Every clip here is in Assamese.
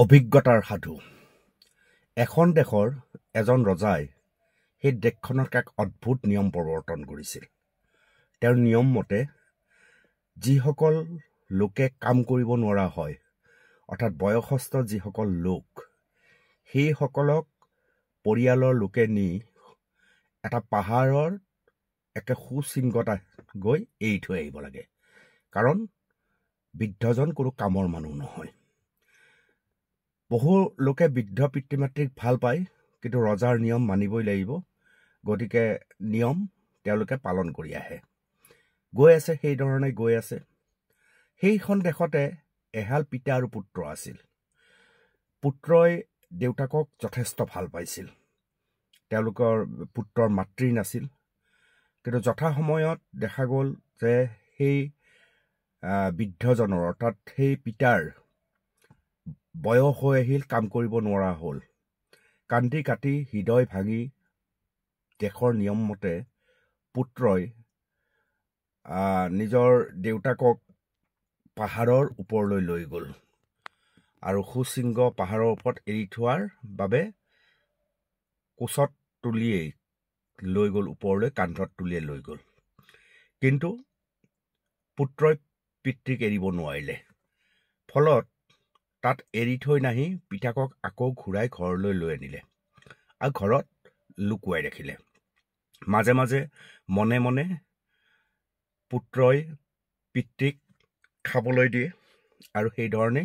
অভিজ্ঞতাৰ সাধু। এখন দেশৰ এজন ৰজাই সেই দেশখনত এক অদ্ভুত নিয়ম প্ৰৱৰ্তন কৰিছিল। তেওঁৰ নিয়ম মতে যিসকল লোকে কাম কৰিব নোৱাৰা হয়, অৰ্থাৎ বয়সস্থ যিসকল লোক, সেইসকলক পৰিয়ালৰ লোকে নি এটা পাহাৰৰ একে সুশৃংগত গৈ এৰি থৈ আহিব লাগে, কাৰণ বৃদ্ধজন কোনো কামৰ মানুহ নহয়। বহু লোকে বৃদ্ধ পিতৃ মাতৃক ভাল পায়, কিন্তু ৰজাৰ নিয়ম মানিবই লাগিব, গতিকে নিয়ম তেওঁলোকে পালন কৰি আহে। গৈ আছে, সেইধৰণে গৈ আছে। সেইখন দেশতে এহাল পিতা আৰু পুত্ৰ আছিল। পুত্ৰই দেউতাকক যথেষ্ট ভাল পাইছিল। তেওঁলোকৰ পুত্ৰৰ মাতৃ নাছিল, কিন্তু যথাসময়ত দেখা গ'ল যে সেই বৃদ্ধজনৰ অৰ্থাৎ সেই পিতাৰ বয়স হৈ আহিল, কাম কৰিব নোৱাৰা হ'ল। কান্দি কাটি হৃদয় ভাঙি দেশৰ নিয়ম মতে পুত্ৰই নিজৰ দেউতাকক পাহাৰৰ ওপৰলৈ লৈ গ'ল আৰু সুশৃংগ পাহাৰৰ ওপৰত এৰি থোৱাৰ বাবে কোচত তুলিয়েই লৈ গ'ল, ওপৰলৈ কান্ধত তুলিয়াই লৈ গ'ল। কিন্তু পুত্ৰই পিতৃক এৰিব নোৱাৰিলে। ফলত তাত এৰি থৈ নাহি পিতাকক আকৌ ঘূৰাই ঘৰলৈ লৈ আনিলে আৰু ঘৰত লুকুৱাই ৰাখিলে। মাজে মাজে মনে মনে পুত্ৰই পিতৃক খাবলৈ দিয়ে আৰু সেইধৰণে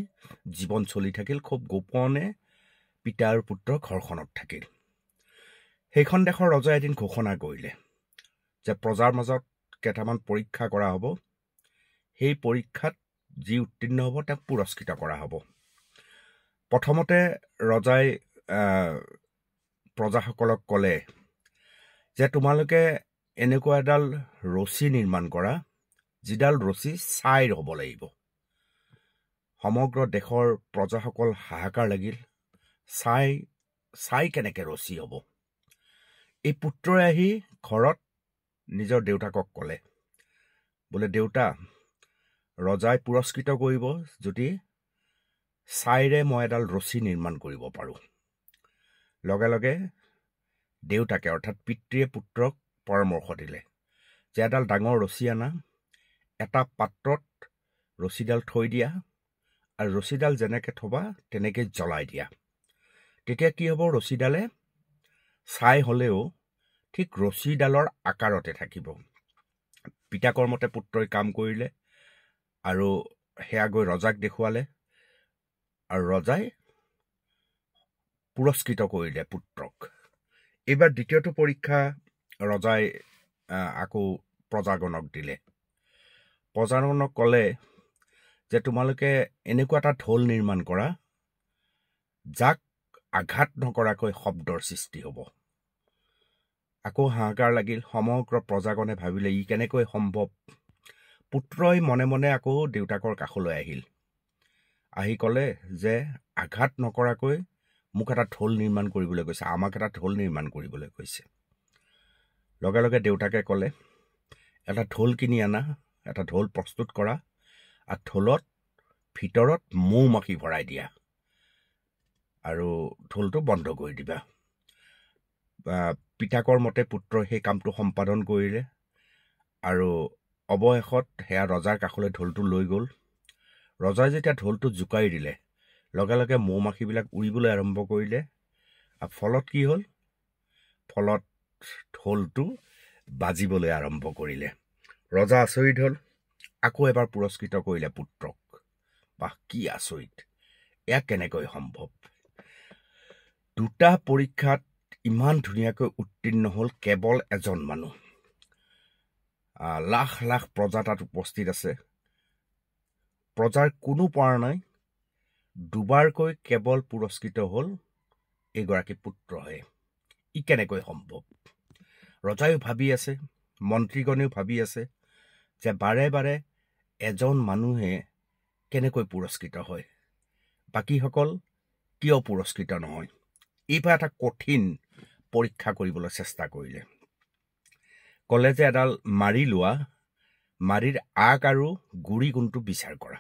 জীৱন চলি থাকিল। খুব গোপনে পিতা আৰু পুত্ৰ ঘৰখনত থাকিল। সেইখন দেশৰ ৰজাই এদিন ঘোষণা কৰিলে যে প্ৰজাৰ মাজত কেইটামান পৰীক্ষা কৰা হ'ব। সেই পৰীক্ষাত যি উত্তীৰ্ণ হ'ব তেওঁক পুৰস্কৃত কৰা হ'ব। প্ৰথমতে ৰজাই প্ৰজাসকলক ক'লে যে তোমালোকে এনেকুৱা এডাল ৰছী নিৰ্মাণ কৰা, যিডাল ৰছী ছাইৰ হ'ব লাগিব। সমগ্ৰ দেশৰ প্ৰজাসকল হাহাকাৰ লাগিল। ছাই কেনেকে ৰছী হ'ব? এই পুত্ৰই আহি ঘৰত নিজৰ দেউতাকক ক'লে, বোলে দেউতা, ৰজাই পুৰস্কৃত কৰিব যদি ছাইৰে মই এডাল ৰছী নিৰ্মাণ কৰিব পাৰোঁ। লগে লগে দেউতাকে অৰ্থাৎ পিতৃয়ে পুত্ৰক পৰামৰ্শ দিলে যে এডাল ডাঙৰ ৰছী আনা, এটা পাত্ৰত ৰছীডাল থৈ দিয়া আৰু ৰছীডাল যেনেকৈ থবা তেনেকৈ জ্বলাই দিয়া। তেতিয়া কি হ'ব, ৰছীডালে ছাই হ'লেও ঠিক ৰছীডালৰ আকাৰতে থাকিব। পিতাকৰ মতে পুত্ৰই কাম কৰিলে আৰু সেয়া গৈ ৰজাক দেখুৱালে আৰু ৰজাই পুৰস্কৃত কৰিলে পুত্ৰক। এইবাৰ দ্বিতীয়টো পৰীক্ষা ৰজাই আকৌ প্ৰজাগণক দিলে। প্ৰজাগণক ক'লে যে তোমালোকে এনেকুৱা এটা ঢোল নিৰ্মাণ কৰা, যাক আঘাত নকৰাকৈ শব্দৰ সৃষ্টি হ'ব। আকৌ হাহাকাৰ লাগিল। সমগ্ৰ প্ৰজাগণে ভাবিলে ই কেনেকৈ সম্ভৱ। পুত্ৰই মনে মনে আকৌ দেউতাকৰ কাষলৈ আহিল। আহি ক'লে যে আঘাত নকৰাকৈ মোক এটা ঢোল নিৰ্মাণ কৰিবলৈ কৈছে, আমাক এটা ঢোল নিৰ্মাণ কৰিবলৈ কৈছে। লগে লগে দেউতাকে ক'লে এটা ঢোল কিনি আনা, এটা ঢোল প্ৰস্তুত কৰা আৰু ঢোলত ভিতৰত মৌ মাখি ভৰাই দিয়া আৰু ঢোলটো বন্ধ কৰি দিবা। পিতাকৰ মতে পুত্ৰই সেই কামটো সম্পাদন কৰিলে আৰু অৱশেষত সেয়া ৰজাৰ কাষলৈ ঢোলটো লৈ গ'ল। ৰজাই যেতিয়া ঢোলটো জোকাৰি দিলে, লগে লগে মৌ মাখিবিলাক উৰিবলৈ আৰম্ভ কৰিলে। আৰু ফলত কি হ'ল? ফলত ঢোলটো বাজিবলৈ আৰম্ভ কৰিলে। ৰজা আচৰিত হ'ল। আকৌ এবাৰ পুৰস্কৃত কৰিলে পুত্ৰক। বাহ, কি আচৰিত! এয়া কেনেকৈ সম্ভৱ? দুটা পৰীক্ষাত ইমান ধুনীয়াকৈ উত্তীৰ্ণ হ'ল কেৱল এজন মানুহ। লাখ লাখ প্ৰজা তাত উপস্থিত আছে। প্ৰজাৰ কোনো পৰা নাই। দুবাৰকৈ কেৱল পুৰস্কৃত হ'ল এইগৰাকী পুত্ৰহে। ই কেনেকৈ সম্ভৱ? ৰজাইও ভাবি আছে, মন্ত্ৰীগণেও ভাবি আছে যে বাৰে বাৰে এজন মানুহে কেনেকৈ পুৰস্কৃত হয়, বাকীসকল কিয় পুৰস্কৃত নহয়। এইবাৰ এটা কঠিন পৰীক্ষা কৰিবলৈ চেষ্টা কৰিলে। ক'লে যে এডাল মাৰি লোৱা, মাৰিৰ আগ আৰু গুৰি কোনটো বিচাৰ কৰা।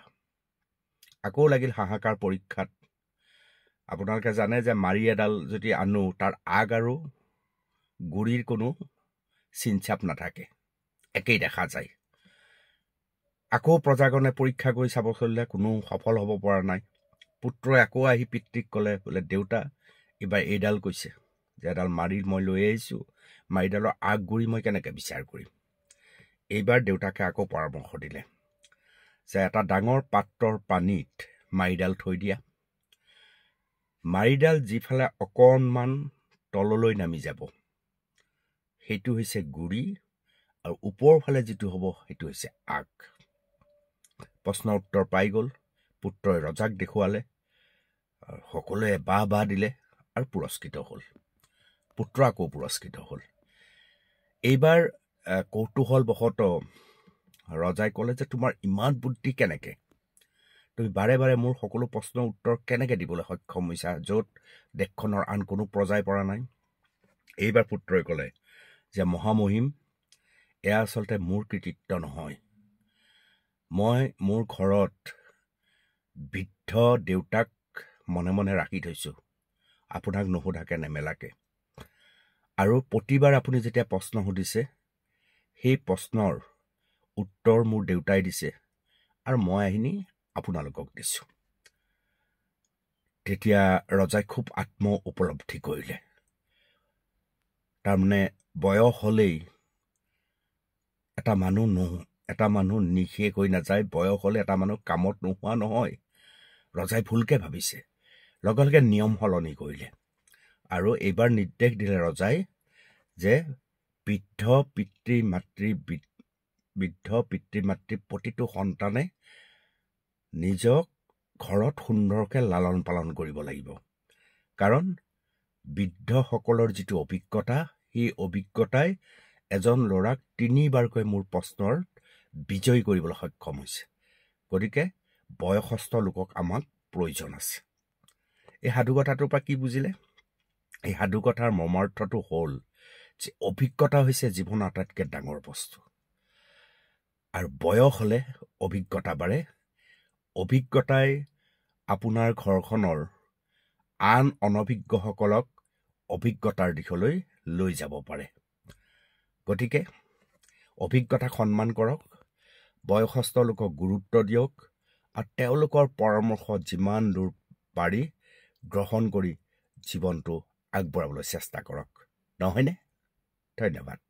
আকৌ লাগিল হাহাকাৰ পৰীক্ষাত। আপোনালোকে জানে যে মাৰি এডাল যদি আনো তাৰ আগ আৰু গুৰিৰ কোনো চিনচাপ নাথাকে, একেই দেখা যায়। আকৌ প্ৰজাগণে পৰীক্ষা কৰি চাব চলিলে কোনো সফল হ'ব পৰা নাই। পুত্ৰই আকৌ আহি পিতৃক ক'লে, বোলে দেউতা এইবাৰ এইডাল কৈছে যে এডাল মাৰি মই লৈ আহিছোঁ, মাৰিডালৰ আগ গুৰি মই কেনেকৈ বিচাৰ কৰিম। এইবাৰ দেউতাকে আকৌ পৰামৰ্শ দিলে যে এটা ডাঙৰ পাত্ৰৰ পানীত মাৰিডাল থৈ দিয়া, মাৰিডাল যিফালে অকণমান তললৈ নামি যাব সেইটো হৈছে গুৰি, আৰু ওপৰৰ ফালে যিটো হ'ব সেইটো হৈছে আগ। প্ৰশ্নৰ উত্তৰ পাই গ'ল। পুত্ৰই ৰজাক দেখুৱালে, সকলোৱে বাহ দিলে আৰু পুৰস্কৃত হ'ল। পুত্ৰ আকৌ পুৰস্কৃত হ'ল। এইবাৰ কৌতূহলবশতঃ ৰজাই ক'লে যে তোমাৰ ইমান বুদ্ধি কেনেকৈ, তুমি বাৰে বাৰে মোৰ সকলো প্ৰশ্নৰ উত্তৰ কেনেকৈ দিবলৈ সক্ষম হৈছা য'ত দেশখনৰ আন কোনো প্ৰজাই পৰা নাই। এইবাৰ পুত্ৰই ক'লে যে মহামহিম, এয়া আচলতে মোৰ কৃতিত্ব নহয়। মই মোৰ ঘৰত বৃদ্ধ দেউতাক মনে মনে ৰাখি থৈছোঁ, আপোনাক নুসুধাকে নেমেলাকে। আৰু প্ৰতিবাৰ আপুনি যেতিয়া প্ৰশ্ন সুধিছে সেই প্ৰশ্নৰ উত্তৰ মোৰ দেউতাই দিছে আৰু মই আহিনি আপোনালোকক দিছোঁ। তেতিয়া ৰজাই খুব আত্ম উপলব্ধি কৰিলে। তাৰমানে বয়স হ'লেই এটা মানুহ নিশেষ হৈ নাযায়, বয়স হ'লে এটা মানুহ কামত নোহোৱা নহয়। ৰজাই ভুলকৈ ভাবিছে, লগে লগে নিয়ম সলনি কৰিলে আৰু এইবাৰ নিৰ্দেশ দিলে ৰজাই যে বৃদ্ধ পিতৃ মাতৃ প্ৰতিটো সন্তানে নিজক ঘৰত সুন্দৰকৈ লালন পালন কৰিব লাগিব। কাৰণ বৃদ্ধসকলৰ যিটো অভিজ্ঞতা, সেই অভিজ্ঞতাই এজন ল'ৰাক 3বাৰকৈ মোৰ প্ৰশ্নৰ বিজয়ী কৰিবলৈ সক্ষম হৈছে। গতিকে বয়সস্থ লোকক আমাক প্ৰয়োজন আছে। এই সাধুকথাটোৰ পৰা কি বুজিলে? এই সাধুকথাৰ মৰ্মাৰ্থটো হ'ল যে অভিজ্ঞতা হৈছে জীৱনৰ আটাইতকৈ ডাঙৰ বস্তু, আৰু বয়স হ'লে অভিজ্ঞতা বাঢ়ে। অভিজ্ঞতাই আপোনাৰ ঘৰখনৰ আন অনভিজ্ঞসকলক অভিজ্ঞতাৰ দিশলৈ লৈ যাব পাৰে। গতিকে অভিজ্ঞতাক সন্মান কৰক, বয়সস্থ লোকক গুৰুত্ব দিয়ক আৰু তেওঁলোকৰ পৰামৰ্শ যিমান দূৰ পাৰি গ্ৰহণ কৰি জীৱনটো আগবঢ়াবলৈ চেষ্টা কৰক, নহয়নে? ধন্যবাদ।